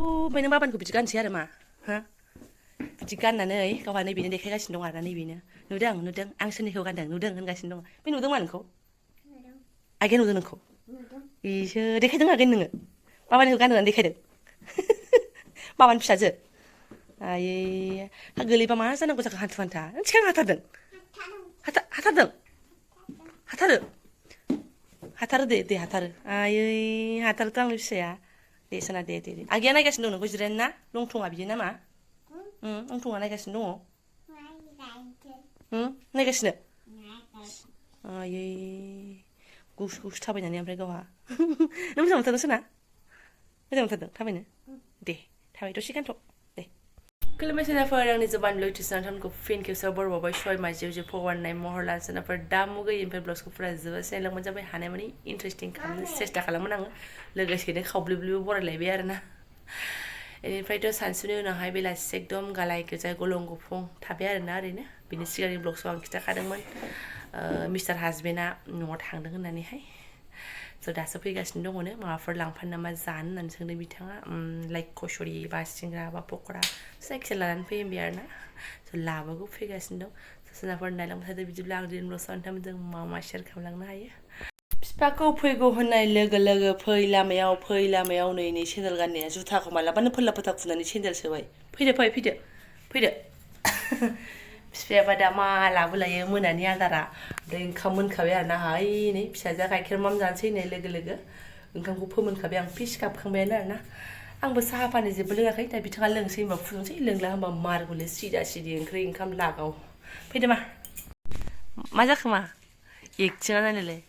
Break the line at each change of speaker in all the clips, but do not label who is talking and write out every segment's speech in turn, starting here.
ओमफ्राय नों बाबानिखौ बिदि गानसै आरो मा हो बिदि गाननानै गावहा नैबेनो देखायगासिनो दं आरोना नैबेनो नुदों आं सोरनिखौ गानदों नुदों होनगासिनो दं बे नुदों मा नोंखौ आगैया नुदों नोंखौ इसो देखायदों आगै नोङो बाबानिखौ गाननानै देखायदों बाबानि फिसाजो आयै हा गोलैबा मा जानांगौ जाखो हान्थु हान्था सिगां हाथारदों हाथारो दे हाथारो आयै हाथारोथ' आंनि फिसाया दे सोना दे आगैया नायगासिनो दं नोंखौ जिरायना ना लंथङा बियो नामा लंथङा नायगासिनो दङ नायगासिनो आयै गुसु थाबायनानै ओमफ्राय गावहा नों मोजां मोनथारदों सोना मोजां मोनथारदों थाबायनो दे थाबाय दसे गानथ' दे खुलुमबाय सोनाफोर आंनि जबानब्लग टिउसनखौ फिन खेबसेयाव बरबावबाय सय माजियाव जे फगारनाय महर लान सोनाफोर दा मुगैयैनिफ्राय ब्लाउसखौ फुरा जोबोद सिनायलांबानो जाबाय हानाय माने इन्टारेस्टिं खालामनो सेस्था खालामोन आङो लोगोसेनो खावब्लिब्लिबो बरायलायबाय आरोना बेनिफ्रायथ' सानसुनि उनावहाय बेलासि एकदम गालाय गोजाय गलं गुफुं थाबाय आरोना ओरैनो बिनि सिगांनि ब्लग्सआव आं खिन्थाखादोंमोन मिस्टार हासबेन्डआ न'आव थांदों होननानैहाय स' दासो फैगासिनो दङनो माबाफोर लांफानो नामा जानो होननानै सोंदों बिथाङा लाइक कचुरि बा सिंग्रा बा पक'रा जायखिया लानानै फैयो होनबाय आरोना स' लाबोगौ फैगासिनो दं सोरनाफोर नायलांबाय थादों बिदिब्ला आं दिनै ब्लग्सआव नोंथांमोनजों मा शेयार खालामलांनो हायो बिफाखौ फैगौ होननाय लोगो लोगो फै लामायाव नै सेन्देल गाननाया जुथाखौ मालाबानो फोल्ला फोथा खुनानै सेन्देल सोबाय फैदो बिफायाबा दा मा लाबोलायो मोनानि आदारा ओमफ्राय ओंखाम मोनखाबाय आरोना हाय नै फिसाजोआ गाइखेर माम जानोसै होननाय लोगो लोगो ओंखामखौ फोमोनखाबाय आं फिस गाबखांबायानो आरोना आंबो साहा पानि जेबो लोङाखै दा बिथाङा लोंसै होनबा फुदुंसै लोंला होनबा मारगले सिदा सिदि ओंख्रि ओंखाम लागाव फैदो मा जाखो मा एक्टिङा नायलाय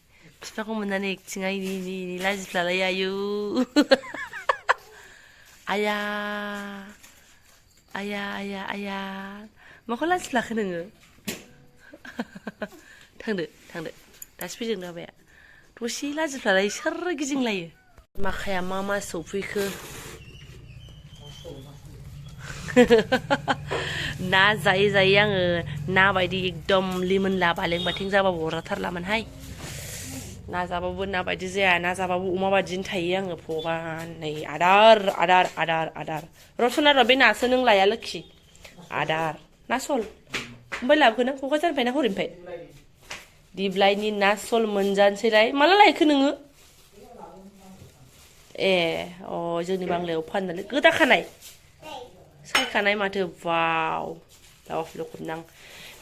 बिफाखौ मोननानै एक्टिङा इनि लाजिफ्लालाय आयु आया माखौ लाजिफ्लाखो नोङो थांदो दासो फैदों बाबाया दसे लाजिफ्लालाय सोर गिदिंलायो माखाया मा सौफैखो ना जायै आङो ना बायदि एकदम लिमोनला बालें बाथिं जाबाबो अरजाथारलामोनहाय ना जाबाबो ना बायदि जाया ना जाबाबो अमा बायदिनो थायो आङो भगबान नै आदार रसना र' बे नासो नों लाया लोखि आदार ना सल ओमफ्राय लाबोखो नों क'क्राझारनिफ्राय ना हरैनिफ्राय दिब्लायनि ना सल मोनजानोसैलाय माला लायखो नोङो ए जोंनि बांलायाव फाननानै गोदाखानाय सायखानाय माथो वाव लाव खबनां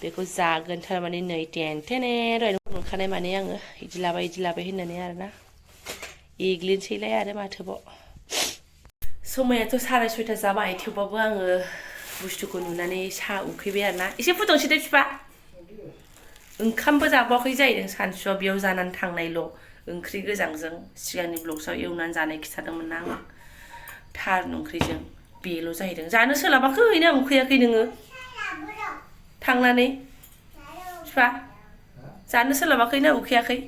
बेखौ जागोन थारमाने नै टेनटेने दहायनो मोनखानाय माने आङो इदि लाबाय होननानै आरोना एग्लिनोसैलाय आरो माथोबाव समायाथ' 6:30 जाबाय थेवबाबो आङो बुस्थुखौ नुनानै साहा उखैबाय आरोना एसे फुदुंसै दे बिफा ओंखामबो जाबावाखै जाहैदों सानसुआव बेयाव जानानै थांनायल' ओंख्रि गोजांजों सिगांनि ब्लग्सआव एवनानै जानाय खिथादोंमोन ना आं थारुन ओंख्रिजों बेल' जाहैदों जानो सोलाबाखै ना उखैयाखै नोङो थांनानै बिफा जानो सोलाबाखै ना उखैयाखै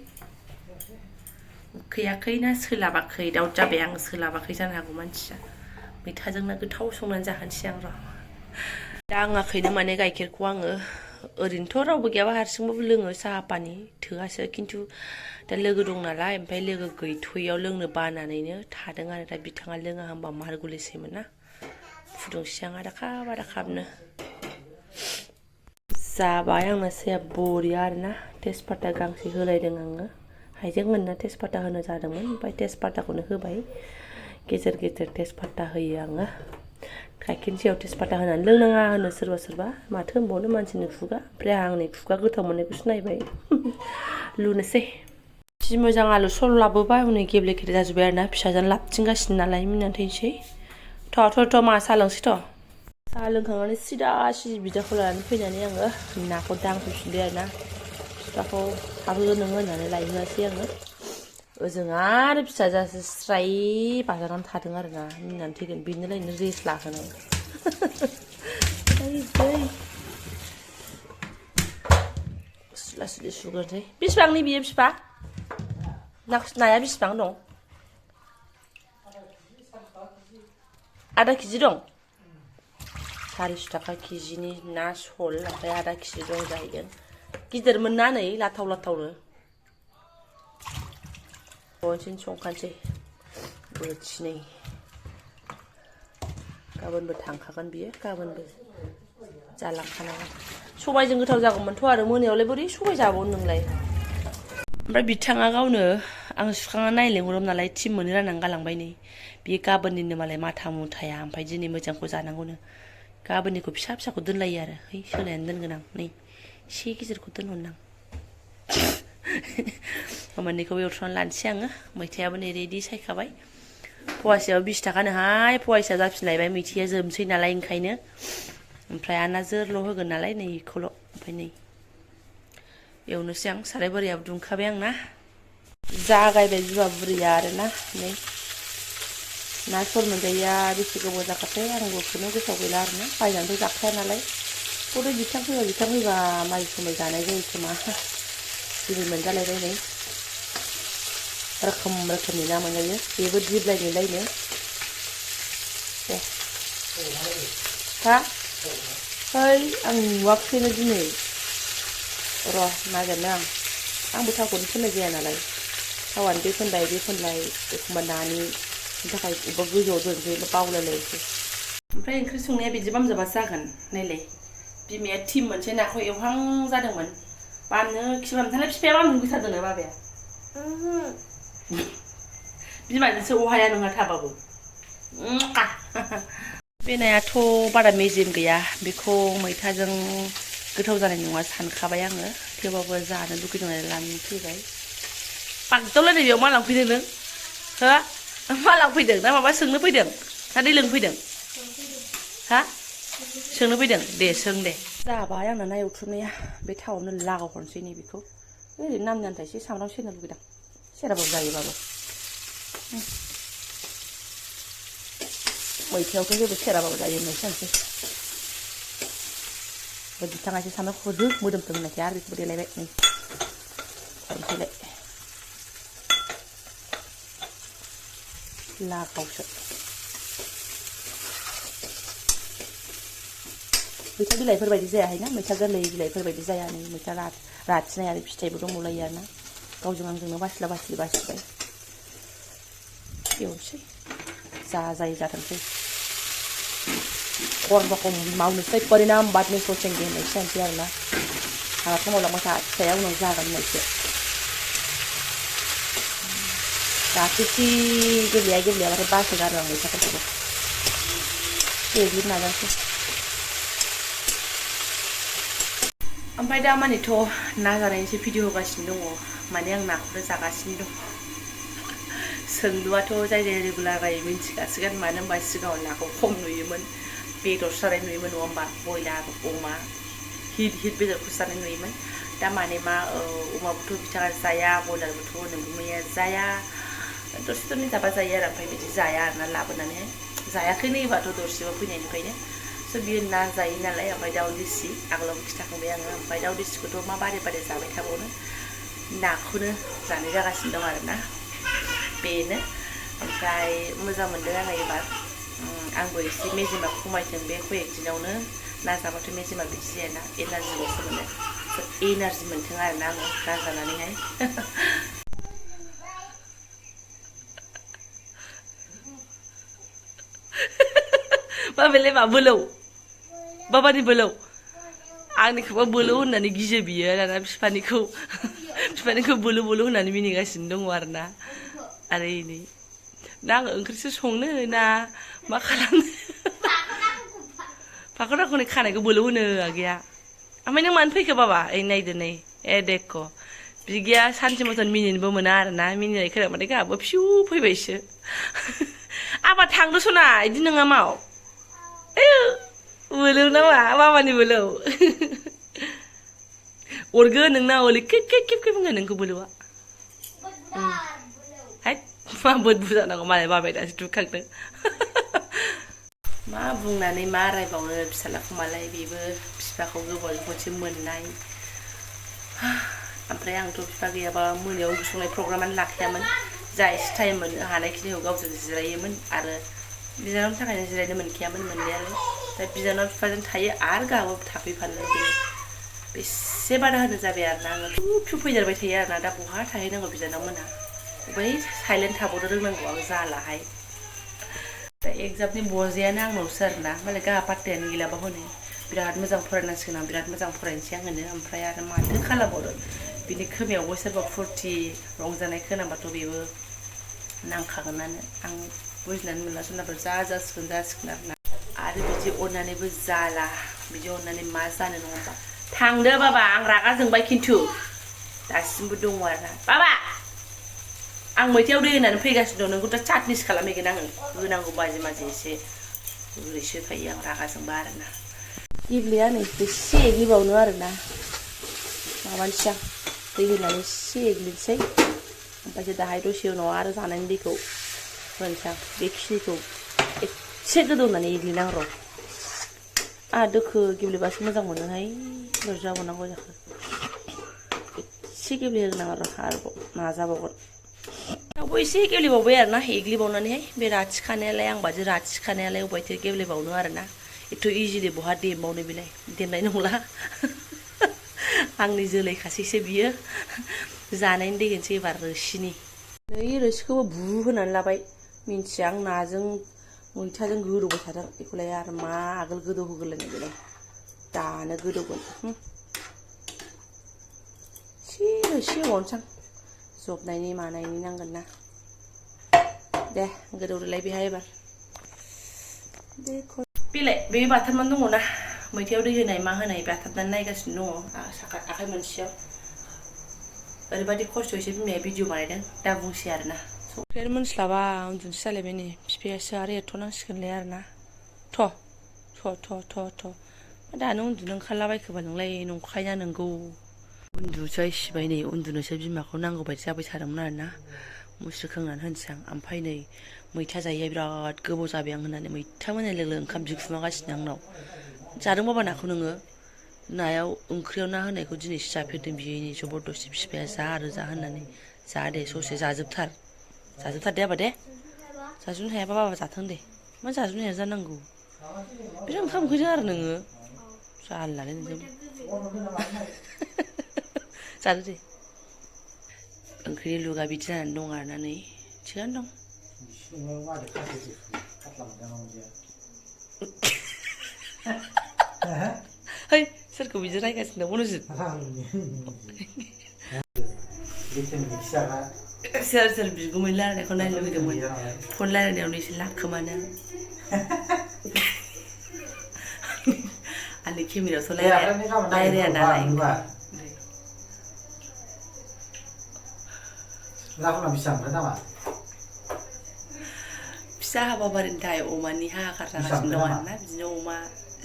ना सोलाबाखै दाउट जाबाय आं सोलाबाखै जानो हागौ मानसिया मैथाजों ना गोथाव संनानै जाहोनोसै आं र' दा आङाखैनो माने गाइखेरखौ आङो ओरैनोथ' रावबो गैयाबा हारसिंबाबो लोङो साहा पानि थोआसो खिन्थु दा लोगो दं नालाय ओमफ्राय लोगो गैथ'यैयाव लोंनो बानानैनो थादों आरो दा बिथाङा लोङा होनबा मारगुलिसैमोन ना फुदुंसै आं आदा खाबनो जाबाय आंना साया बरिया आरोना तेजपाता गांसे होलायदों आङो हाइजें मोनना तेजपाता होनो जादोंमोन ओमफ्राय तेजपाताखौनो होबाय गेजेर तेजपाता होयो आङो गाइखेरनि सायाव तेजपाता होनानै लोंनाङा होनो सोरबा माथो होनबावनो मानसिनि खुगा ओमफ्राय आं आंनि खुगा गोथाव मोननायखौसो नायबाय लुनोसै जि मोजां आलु सल लाबोबाय हनै गेब्ले गेब्ले जाजोब्बाय आरोना फिसाजों लाबथिंगासिनो नालाय मिनिनानै थैनोसै थ' मा साहा लोंसै थ' साहा लोंखांनानै सिदा सिदि बिदाखौ लानानै फैनानै आङो नाखौ दांफैफिनबाय आरोना बिफाखौ थाबहोगोन नोङो होननानै लायहोआसै आङो ओजों आरो फिसाजोआसो स्राय बाजानानै थादों आरोना मिनिनानै थैगोन बेनोलायनो रेस्ट लाहोनाय सुला सुग्रोनोसै बेसेबांनि बियो बिफा नाया बेसेबां दं आधा केजि दं 400 थाखा केजिनि ना सल ओमफ्राय आधा केजि दं जाहैदों गिदिरमोन ना नै लाथावनो खनसेनो संखानोसै बोथिनै गाबोनबो थांखागोन बियो गाबोनबो जालांखानांगोन सबायजों गोथाव जागौमोनथ' आरो मोनायावलाय बोरै सबाय जाबावनो नोंलाय ओमफ्राय बिथाङा गावनो आं सुखांना नायनो लेंहरोमोन नालाय टिम मोननो राननानै गालांबाय नै बियो गाबोननिनो मालाय माथा मुथाया ओमफ्राय दिनै मोजांखौ जानांगौनो गाबोननिखौ फिसा फिसाखौ दोनलायो आरो है सोलायनानै दोनगोन आं नै एसे गिदिरखौ दोनहरनां मोननैखौबो एवथ्र'नानै लानोसै आङो मैथायाबो नै रेडि सायखाबाय फवासेयाव 20 थाखानोहाय फवासेयाव जाफिनलायबाय मैथाया जोबसै नालाय ओंखायनो ओमफ्राय आना जोरल' होगोन नालाय नै इखौल' ओमफ्राय नै एवनोसै आं साराय बोरायाव दुंखाबाय आंना जागायबाय बिमा बुरैया आरोना नै ना सल मोनजायैया बेसे गोबाव जाखाथाय आंबो खुनु गोसोआव गैला आरोना बायनानैथ' जाखाया नालाय बे बिथां फैबा माइ समाय जानाय जायो खोमा दिनै मोनजालायबाय नै रोखोम रोखोमनि ना मोनजायो बेबो दिब्लायनोलायनो दे हा है आं नुवाखैनो दिनै र' नागिरनो आंबो थावखौनो फोननाय जाया नालाय थावानो बे फोनलाय एखमबा नानि थाखाय अबेबा गोजौआव दोनसै बावलायलायसै ओमफ्राय ओंख्रि संनाया बिदि बामजाबासो जागोन नायलाय बिमाया टिम मोनसे नाखौ एवहां जादोंमोन बामनो खिबामथालाय बिफाया बामनो गोसारदोंना बाबाया बिमाजोंसो अहाया नोंहा थाबाबो बे नायाथ' बारा मेजेम गैया बेखौ मैथाजों गोथाव जानाय नङा सानखाबाय आङो थेवबाबो जानो लुगैदोंनानै लानानै फैबाय बागदावलायनाय बेयाव मा लांफैदों नों हो मा लांफैदों ना माबा सोंनो फैदों ना दै लोंफैदों हा सोंनो फैदों दे सों दे जाबाय आंना ना एवथ्रुमनाया बे थावआवनो लागावहरनोसै नै बेखौ ओरैनो नामनि आन्था एसे सामब्राम सेरनो लुगैदां सेराबाबो जायोबाबो मैथायावथ' जेबो सेराबाबो जायो होननायसो जानोसै बिथाङा एसे सामब्राम होदो मोदोमथों होननायखाय आरो बेखौबो देलायबाय नै थांसैलाय लागावसो मैथा बिलाइफोरबायदि जायाहायना मैथा गोरलै बिलाइफोरबायदि जाया नै मैथा राथिनाय आरो फिथाइबो दंबावलायो आरोना गावजों आंजोंनो बासिबाय एवनोसै जाजायो जाथोंसै कर्म मावनोसै परिणाम बाद में सोचेंगे होननायसो जानोसै आरोना आंहाथ' मावलांबाय था फिथाइया उनाव जागोन होननायसो दाख्लैसि गेब्लेयाबाथाय बासोगारो आं मैथाफोरखौबो देग्लिनो नाजानोसै ओमफ्राय दा मानेथ' ना जानायनिसो भिडिअ होगासिनो दङ माने आं नाखौनो जागासिनो दं सोंलुआथ' जाय रेगुलारै मिन्थिखासिगोन मानो होनबा सिगाङाव नाखौ खम नुयोमोन बेदर जानाय नुयोमोन नङा होमबा बयलार अमा हिट बेदरखौसो जानाय नुयोमोन दा माने मा अमाबोथ' बिथाङा जाया बयलारबोथ' नोंगुमैया जाया दसे दनै जाबा जायो आरो ओमफ्राय बिदि जाया आरोना लाबोनानै जायाखैनो एबाथ' दरसेबो फैनायनिफ्रायनो स' बियो ना जायो नालाय ओमफ्राय दाउ देसि आगोलावबो खिथाखांबाय आङो ओमफ्राय दाउ देसिखौथ' मा बारे जाबाय थाबावनो नाखौनो जानाय जागासिनो दं आरोना बेनो ओमफ्राय मोजां मोनदों आङो एबार आंबो एसे मेजेमा खमायथों बे कयेक दिनावनो ना जाबाथ' मेजेमा बिदि जायाना एनार्जिल'सो मोनो एनार्जि मोनथों आरोना आङो ना जानानैहाय मा बोलौ बाबानि बोलौ आंनिखौबा बोलौ होननानै गियो बियो दाना बिफानिखौ बोलौ होननानै मिनिगासिनो दङ आरोना आरो नै ना आङो ओंख्रिसो संनो ना मा खालामनो फाखन राखननि खानायखौ बोलौ होनो आगैया ओमफ्राय नों मानो फैखो बाबा ओइ नायदो नै देख' बिगिया सानसे मथन मिनिनोबो मोना आरोना मिनिनाय खोनाबाथाय गाहाबो फिउ फैबायसो आबा थांदो सना बिदि नङा माव बोलौ नामा मामानि बोलौ अरगोन नोंना हले खेब होनगोन नोंखौ बोलौआ हाय मा बोदबु जानांगौ मालाय बाबाय दासो दुखांदों मा बुंनानै मा रायबावनो फिसालाखौ मालाय बेबो बिफाखौ गोबावजों खनसे मोननाय ओमफ्राय आंथ' बिफा गैयाबा मोनायाव ओंख्रि संनाय प्रग्रामानो लाखायामोन जा एसे टाइम मोननो हानायखिनिखौ गावजों जिरायोमोन आरो बिनानावनि थाखायनो जिरायनो मोनखायामोन मोननायालाय दा बिनानाव बिफाजों थायो आरो गाहाबो थाफैफानो लुबैयो बेसे बादा होनो जाबाय आरोना आङो फिउ फैदेरबाय थायो आरोना दा बहा थाहैनांगौ बिनानाव मोना बै साइलेन्ट थाबावनो रोंनांगौ आं जालाहाय दा एगजामनि बजायानो आंनावसो आरोना मालाय गाहा पात्तायानो गैलाबा हनै बिराद मोजां फरायनांसिगोन आं बिराद मोजां फरायनोसै आं होनो ओमफ्राय आरो माथो खालामबावनो बिनि खोमायावबो सोरबा फुरथि रंजानाय खोनाबाथ' बेबो नांखागोनानो आं बुजिनानै मोनला सोरनाबा जासिगोन आरोना आरो बिदि अननानैबो जाला बिदि अननानै मा जानो नङा होमबा थांदो बाबा आं रागा जोंबाय खिन्थु दासिमबो दङ आरोना बाबा आं मैथायाव दै होनानै फैगासिनो दं नोंखौ दा चाटनिस खालामहैगोन आङो होनांगौ बाजि माजि एसे ओरैसो फैयो आं रागा जोंबा आरोना गेब्लेया नै एसे एग्लिबावनो आरोना माबानोसै आं दै होनानै एसे एग्लिनोसै ओमफ्रायसो दाहाय दसे उनाव आरो जानायनि दैखौ होनोसै आं बेखिनिखौ एसे गोदौनानै एग्लिनांगौ र' आंहा दोखो गेब्लेबासो मोजां मोनोहाय बोरै जाबावनांगौ जाखो एसे गेब्लेहोनांगौ र' आरोबाव नाजाबावगोन दाउबो एसे गेब्लेबावबाय आरोना एग्लिबावनानैहाय बे राथिखानायालाय आं बादि राथिखानायालाय अबायथो गेब्लेबावनो आरोना एथ' इजिलि बहा देमबावनो बेलाय देमनाय नंला आंनि जोलैखासैसो बियो जानायनि दै होनोसै एबार रोसिनि नै रोसिखौबो बु होनानै लाबाय मिन्थिया आं नाजों मैथाजों गोदौबाय थादों बेखौलाय आरो मा आगोल गोदौ होगोरलायनाय बेलाय दानो गोदौगोन एसे रोसि होबावनोसै आं जबनायनि मानायनि नांगोन ना दे गोदौदोलाय बेहाय एबार बेलाय बे बाथारमान दङ ना मैथायाव दै होनाय मा होनाय बाथाबनानै नायगासिनो दङ आखाइ मोनसेयाव ओरैबायदि खस्थ'यैसो बिमाया भिडिअ बानायदों दा बुंसै आरोना संख्रियानो मोनस्लाबा उन्दुनोसो जालायबाय नै बिफायासो आरो एरथ'नांसिगोनलाय आरोना थ' दानो उन्दुनो ओंखारलाबायखोबा नोंलाय नंखायना नोंगौ उन्दुसै सिबाय नै उन्दुनोसो बिमाखौ नांगौ बायदि जाबाय थादोंमोन आरोना मुस्रि खोंनानै होनोसै आं ओमफ्राय नै मैथा जायैया बिराद गोबाव जाबाय आं होननानै मैथा मोननाय लोगो ओंखाम बिखुमागासिनो आंनाव जादों बाबा नाखौ नोङो नायाव ओंख्रियाव ना होनायखौ दिनैसो जाफेरदों बियो जबरदस्ति बिफाया जा आरो जा होननानै जा दे ससे जाजोबथार दे आबा दे जाजोबनो हायाबा बाबा जाथों दे मा जाजोबनो हाया जानांगौ बिराद ओंखाम उखैदों आरो नोङो जारलालै नोंजों जादो दे ओंख्रि लुगा बिदि जानानै दं आरोना नै थिगानो दं है सोरखौ बिदि रायगासिनो दं मनजित सोर बिगुमै रायलायनायखौ नायनो लुगैदोंमोन फन रायलायनायावनो एसे लाखोमानो आंनि केमेरायावथ' रायलाया नालाय फिसा हाबाफारिनि थाखाय अमानि हाहाकार जागासिनो दं आरोना बिदिनो अमा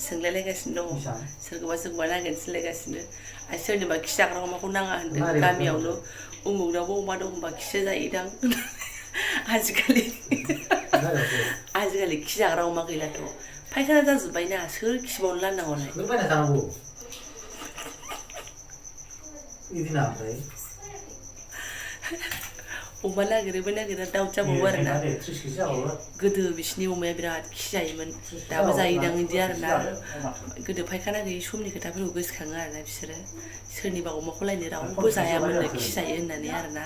सोंलायलायगासिनो दं सोरखौबा नागिरनो थिनलायगासिनो आरो सोरनिबा खि जाग्रा अमाखौ नाङा होनदों गामियावनो उमुगनावबो अमा दं होनबा खिसो जायोदां आजिखालि खि जाग्रा अमा गैलाथ' फायखाना जाजोब्बायना सोर खिबावनो लान्नांगौलाय अमा नागिरा दाउट जाबावो आरोना गोदो बिसिनि अमाया बिराद खि जायोमोन दाबो जायोदां बिदि आरोना गोदो फायखाना गैयि समनि खोथाफोरखौ गोसोखाङो आरोना बिसोरो सोरनिबा अमाखौ लायनो रावबो जायामोननो खि जायो होननानै आरोना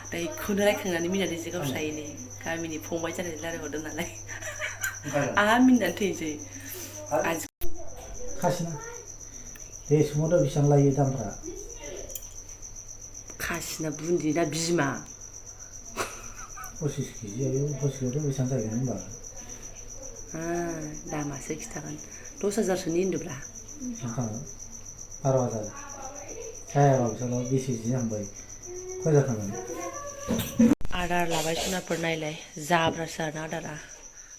दा बेखौनो रायखांनानै मिनानै एसे गावस्रायो नै गामिनि फंबाय जानाय रायलायहरदों नालाय आंहा मिनिनानै थैनोसै
खासिना बे समावथ' बेसेबां लायो दामफ्रा
खासिना बुन्दि ना बिमा
25 केजि हरसेयावथ' बेसेबां जाहैगोन होनबा
दामासो खिथागोन 10,000सोनि होनदोब्रा
12,000 जायाबाबो 20 केजि नांबाय खय जाखागोन
आदार लाबाय जुनारफोर नायलाय जाब्रासो आरोना आदारा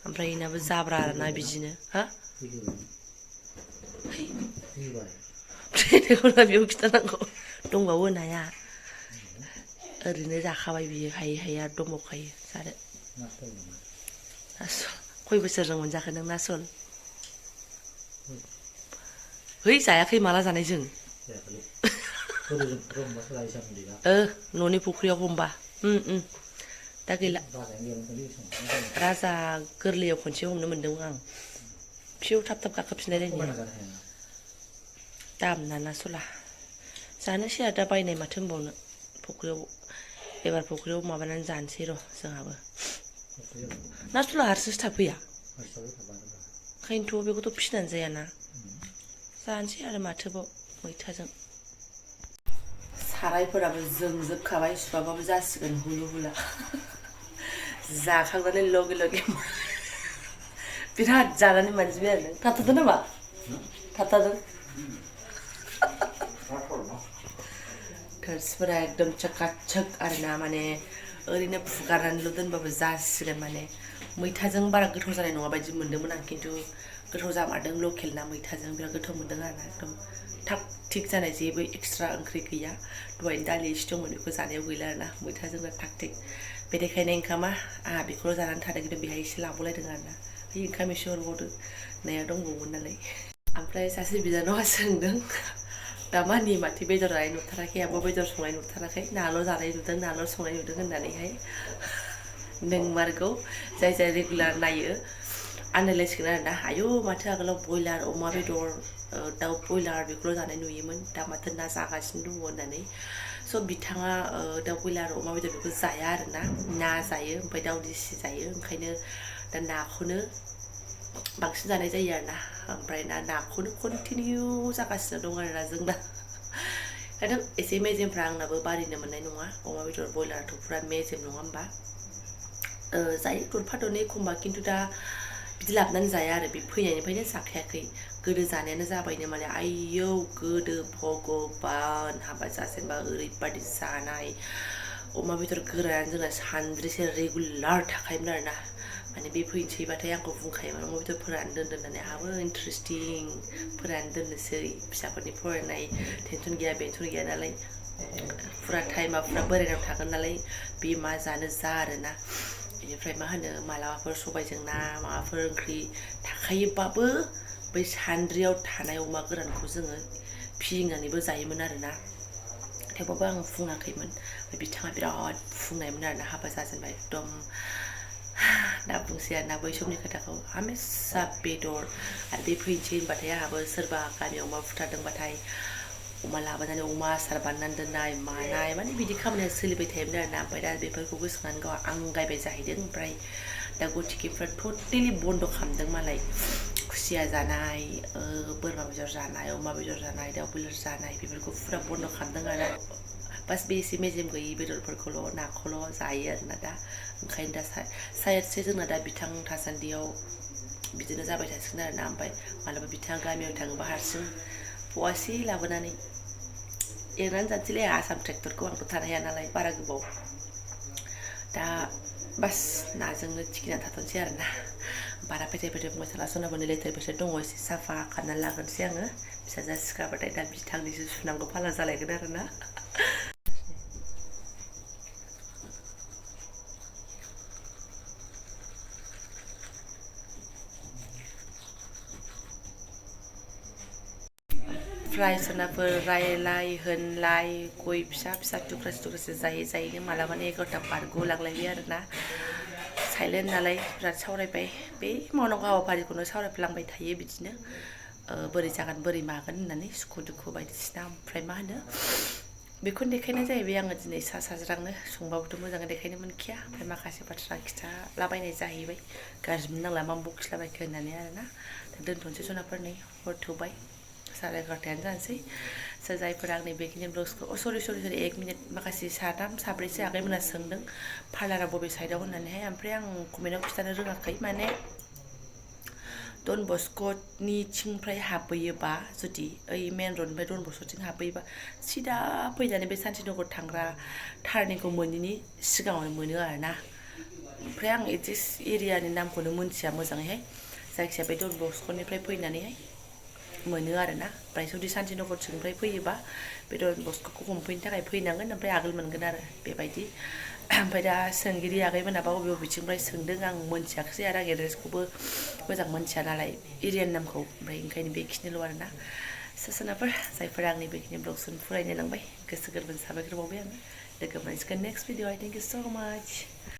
ओमफ्राय इनाबो जाब्रा आरोना बिदिनो हा बेयाव खिथानांगौ दंबावो नाया ओरैनो जाखाबाय बियो हायै आरो दंबावखायो जादो खय बोसोरजों मोनजाखो नों नासल है जायाखै माला जानाय जों न'नि फुख्रियाव हमबा दा गैला राजा गोरलैयाव खनसे हमनो मोनदोंमोन आं फिउ थाब गाखोफिनलाय लायनाया दाम ना नासला जानोसै आरो दा बायनाय माथो होनबावनो फुख्रियाव एबार फुख्रियाव माबानानै जानोसै र' जोंहाबो नाथुला हारसिंसो थाफैया ओंखायनोथ' बेखौथ' फिसिनानै जायाना जानोसै आरो माथोबाव मैथाजों सारायफोराबो जोंजोबखाबाय सुबाबाबो जासिगोन हुलु हुला जाखांनानै लगे लगे बिराद जानानै मानजिबाय आरो थाबथादों नामा थाबथादों थोरसिफोरा एकदम चकाचक आरोना माने ओरैनो फुगारनानैल' दोनबाबो जासिगोन माने मैथाजों बारा गोथाव जानाय नङा बायदि मोनदोंमोन आं खिन्थु गोथाव जामारदों लकेल ना मैथाजों बिराद गोथाव मोनदों आरोना एकदम थाग थिग जानाय जेबो एक्सट्रा ओंख्रि गैया दहायनो दालि एसे दंमोन बेखौ जानायाव गैला आरोना मैथाजोंनो थाग थिग बेनिखायनो ओंखामा आंहा बेखौल' जानानै थादों खिन्थु बेहाय एसे लाबोलायदों आरोना ओमफ्राय ओंखाम एसे हरबावदो नाया दंबावोमोन नालाय ओमफ्राय सासे बिनानावा सोंदों दामानि माथो बेदर जानाय नुथाराखै आंबो बेदर संनाय नुथाराखै नाल' जानाय नुदों नाल' संनाय नुदों होननानैहाय नोंमारगौ जाय जाय रेगुलार नायो आन्दायलायसिगोन आरोना आयौ माथो आगोलाव बयलार अमा बेदर दाउ बयलार बेखौल' जानाय नुयोमोन दा माथो ना जागासिनो दङ होननानै स' बिथाङा दाउ बयलार अमा बेदर बेखौ जाया आरोना ना जायो ओमफ्राय दाउ दिसि जायो ओंखायनो दा नाखौनो बांसिन जानाय जायो आरोना ओमफ्राय नाखौनो कन्टिनिउ जागासिनो दं आरोना जोंना दाथ' एसे मेजेमफ्रा आंनाबो बारिनो मोननाय नङा अमा बेदर बयलाराथ' फुरा मेजेम नङा होमबा जायो दरफा दरनै एखमबा खिन्थु दा बिदि लाबोनानै जाया आरो बे फैनायनिफ्रायनो जाखायाखै गोदो जानायानो जाबायनो माने आयौ गोदो भगबान हाबा जाजेनबा ओरैबादि जानाय अमा बेदर गोरानानो जोंना सान्द्रिसे रेगुलार थाखायोमोन आरोना माने बे फैनोसैबाथाय आंखौ बुंखायोमोन अमा बेदर फोराननो दोनदो होननानै आंहाबो इन्टारेस्टिं फोराननो दोननोसै फिसाफोरनि फरायनाय टेनसन गैया बेनसन गैया नालाय फुरा टाइमा फुरा बोरायनाव थागोन नालाय बे मा जानो जा आरोना बेनिफ्राय मा होनो मालाबाफोर सबायजों ना माबाफोर ओंख्रि थाखायोबाबो बै सान्द्रियाव थानाय अमा गोरानखौ जोङो फिदिंनानैबो जायोमोन आरोना थेवबाबो आं फुङाखैमोन बिथाङा बिराद फुंनायमोन आरोना हाबा जाजेनबा एकदम दा बुंसै आरोना बै समनि खोथाखौ हामेसा बेदर आरो बे फैनोसै होनबाथाय आंहाबो सोरबा गामियाव अमा बुथारदोंबाथाय अमा लाबोनानै अमा आसार बानायनानै दोननाय मानाय माने बिदि खामानिया सोलिबाय थायोमोन आरोना ओमफ्राय दा बेफोरखौ गोसोखांनानै गाव आंगायबाय जाहैदों ओमफ्राय दा गथिखेफ्रा टटेलि बन्द' खालामदों मालाय खुसिया जानाय बोरमा बेदर जानाय अमा बेदर जानाय दाउ बेदर जानाय बेफोरखौ फुरा बन्द' खालामदों आरो बास बे एसे मेजेम गैयि बेदरफोरखौल' नाखौल' जायो आरोना दा ओंखायनो दा सायदसे जोंना दा बिथां थासान्दियाव बिदिनो जाबाय थासिगोन आरोना ओमफ्राय मालाबा बिथाङा गामियाव थाङोबा हारसिं फवासे लाबोनानै एरनानै जानोसैलै आसाम ट्रेक्टरखौ आंथ' थानो हाया नालाय बारा गोबाव दा बास नाजोंनो थिखिना थाथ'नोसै आरोना बारा पेटे पेटे बुंबाय थाला सोनाबनि लेथेर फेथेर दङ एसे साफा खालामनानै लाग्रोनोसै आङो फिसाजोआ सिखारबाथाय दा बिथांनिसो सुनांगौ फाला जालायगोन आरोना फ्राय सोनाफोर रायलाय होनलाय गय फिसा फिसा थुख्रासे थुख्रासे जायै जायैनो मालाबानो 11ता बारग'लांलायबाय आरोना साइलेन्ट नालाय बिराद सावरायबाय बे मावनांगौ हाबाफारिखौनो सावरायफ्लांबाय थायो बिदिनो बोरै जागोन बोरै मागोन होननानै सुखु दुखु बायदिसिना ओमफ्राय मा होनो बेखौनो देखायनाय जाहैबाय आङो दिनै सा साज्रांनो संबाबोथ' मोजाङै देखायनो मोनखाया ओमफ्राय माखासे बाथ्रा खिथालाबायनाय जाहैबाय गाज्रि मोननांला मा बखिलाबायखो होननानै आरोना दोनथ'नोसै सनाफोर नै हर थौबाय 11:30 जानोसै जायफोरा आंनि बेखिनि ब्लग्सखौ सरि 1 मिनिट माखासे साथाम साब्रैसो आगैमोना सोंदों पार्लारा बबे साइडआव होननानैहाय ओमफ्राय आं कमेन्टआव खिथानो रोङाखै माने डन बस्क'नि थिंनिफ्राय हाबबोयोबा जुदि ओइ मेन रडनिफ्राय डन बस्क'थिं हाबबोयोबा सिदा फैनानै बे सान्तिनगर थांग्रा टार्निंखौ मोनैनि सिगाङावनो मोनो आरोना ओमफ्राय आं एडजास्ट एरियानि नामखौनो मोनथिया मोजाङैहाय जायखिजाया बे डन बस्क'निफ्राय फैनानैहाय मोनो आरोना ओमफ्राय जुदि सान्तिनगरथिंनिफ्राय फैयोबा बे डन बस्क'खौ हमफैनो थाखाय फैनांगोन ओमफ्राय आगोल मोनगोन आरो बेबायदि ओमफ्राय दा सोंगिरि आगैमोनाबा बबे बबेथिंनिफ्राय सोंदों आं मोनथियाखिसै आरो आं एड्रेसखौबो मोजां मोनथिया नालाय एरियानि नामखौ ओमफ्राय ओंखायनो बेखिनिल' आरोना सोनाफोर जायफोरा आंनि बेखिनि ब्लग्सखौ फरायनो लांबाय गोसो गोरबोनि साबायखर बावबाय आङो लोगो मोनसिगोन नेक्स्ट भिडिअ' थेंक इउ स' माच